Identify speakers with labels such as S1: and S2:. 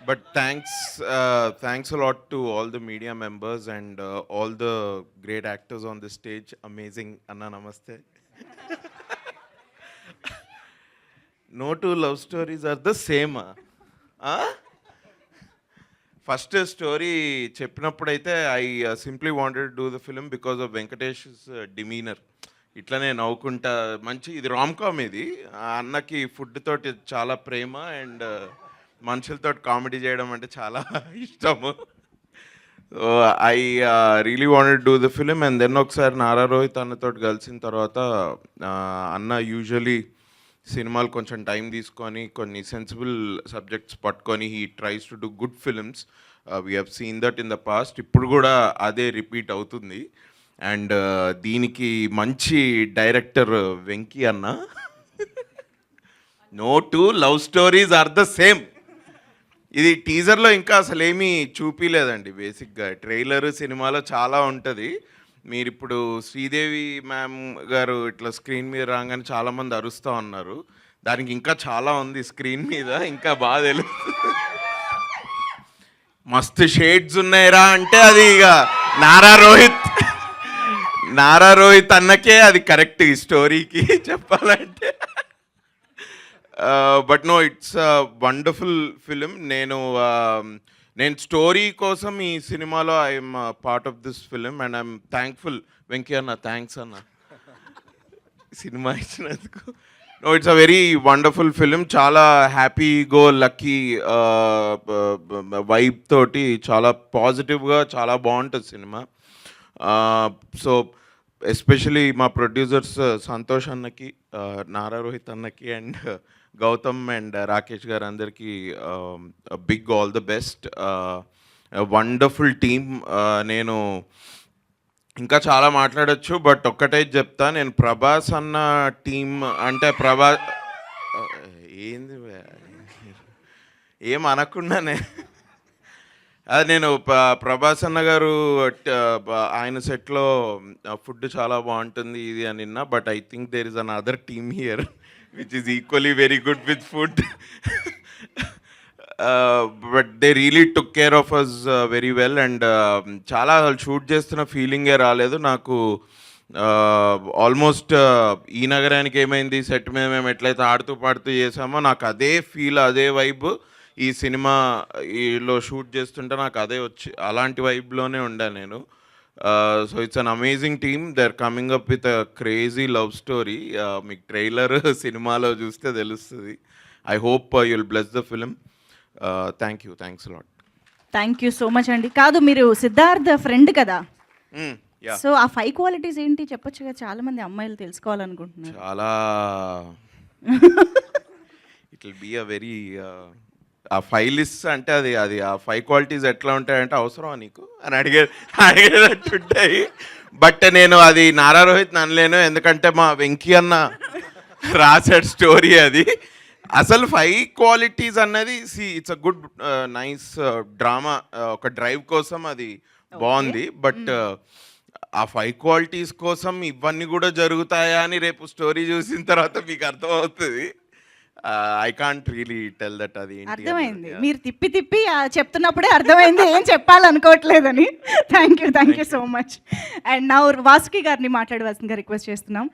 S1: But thanks a lot to all the media members and all the great actors on the stage. Amazing. Anna, namaste. No two love stories are the same. First story చెప్పినప్పుడైతే I simply wanted do the film because of Venkatesh demeanour. ఇట్లనే నవ్వుకుంటా మంచి ఇది rom com. ఇది ఆ అన్నకి food తోటి చాలా ప్రేమ అండ్ మనుషులతో కామెడీ చేయడం అంటే చాలా ఇష్టము. So I really wanted do the film and then ఒకసారి నారా రోహిత్ అన్నతో కలిసిన తర్వాత అన్న యూజువలీ సినిమాలు కొంచెం టైం తీసుకొని కొన్ని సెన్సిబుల్ సబ్జెక్ట్స్ పట్టుకొని he tries to do good films. We have seen that in the past. ఇప్పుడు కూడా అదే రిపీట్ అవుతుంది. అండ్ దీనికి మంచి డైరెక్టర్ వెంకీ అన్న. No two love stories are the same. ఇది టీజర్లో ఇంకా అసలు ఏమీ చూపించలేదండి. బేసిక్గా ట్రైలర్ సినిమాలో చాలా ఉంటుంది. మీరు ఇప్పుడు శ్రీదేవి మ్యామ్ గారు ఇట్లా స్క్రీన్ మీద రాగానే చాలామంది అరుస్తూ ఉన్నారు. దానికి ఇంకా చాలా ఉంది స్క్రీన్ మీద, ఇంకా బాగా తెలుస్తుంది. మస్తు షేడ్స్ ఉన్నాయిరా అంటే అది ఇక నారా రోహిత్ అన్నకే అది కరెక్ట్ ఈ స్టోరీకి చెప్పాలంటే. But no, it's wonderful film. నేను స్టోరీ కోసం ఈ సినిమాలో I'm part of this film and I'm thankful. Venky అన్న, థ్యాంక్స్ అన్న సినిమా ఇచ్చినందుకు. No, it's a very wonderful film. చాలా హ్యాపీ గో లక్కీ వైబ్ తోటి చాలా పాజిటివ్గా చాలా బాగుంటుంది సినిమా. సో ఎస్పెషలీ మా ప్రొడ్యూసర్స్ సంతోష్ అన్నకి, నారా రోహిత్ అన్నకి అండ్ గౌతమ్ అండ్ రాకేష్ గారు అందరికీ big all the best. Wonderful team. నేను ఇంకా చాలా మాట్లాడచ్చు, బట్ ఒక్కటే చెప్తా. నేను ప్రభాస్ అన్న టీమ్ అంటే ఏంది ఏం అనకుండానే అది నేను ప్రభాస్ అన్న గారు ఆయన సెట్లో ఫుడ్ చాలా బాగుంటుంది ఇది అని విన్నా. But I think there is an other team here which is equally very good with food. But they really took care of us very well and చాలా షూట్ చేస్తున్న ఫీలింగే రాలేదు నాకు. ఆల్మోస్ట్ ఈ నగరానికి ఏమైంది సెట్ మీద మేము ఎట్లయితే ఆడుతూ పాడుతూ చేసామో నాకు అదే ఫీల్, అదే వైబ్ ఈ సినిమాలో షూట్ చేస్తుంటే నాకు అదే వచ్చి అలాంటి వైబ్లోనే ఉండా నేను. So it's an amazing team. They are coming up with a crazy love story. మీకు ట్రైలర్ సినిమాలో చూస్తే తెలుస్తుంది. I hope you will bless the film. Thanks lot.
S2: Thank you so much అండి. కాదు, మీరు సిద్ధార్థ ఫ్రెండ్ కదా, సో ఆ 5 క్వాలిటీస్ ఏంటి చెప్పొచ్చు కదా, చాలా మంది అమ్మాయిలు తెలుసుకోవాలనుకుంటున్నారు.
S1: చాలా it will be a very ah 5 list అంటే అది ఆ 5 క్వాలిటీస్ ఎట్లా ఉంటాయంటే అవసరమా నీకు అని అడిగేటట్టుంటాయి. బట్ నేను అది నారా రోహిత్ అనలేను, ఎందుకంటే మా వెంకీ అన్న రాసాడు స్టోరీ అది. అసలు 5 క్వాలిటీస్ అన్నది it's a good nice drama. ఒక డ్రైవ్ కోసం అది బాగుంది. బట్ ఆ 5 క్వాలిటీస్ కోసం ఇవన్నీ కూడా జరుగుతాయా అని రేపు స్టోరీ చూసిన తర్వాత మీకు అర్థమవుతుంది. I can't really tell that. అది
S2: అర్థమైంది, మీరు తిప్పి చెప్తున్నప్పుడే అర్థమైంది ఏం చెప్పాలనుకోవట్లేదని. Thank you so much. And నా వాసుకి గారిని మాట్లాడవలసిందిగా రిక్వెస్ట్ చేస్తున్నాం.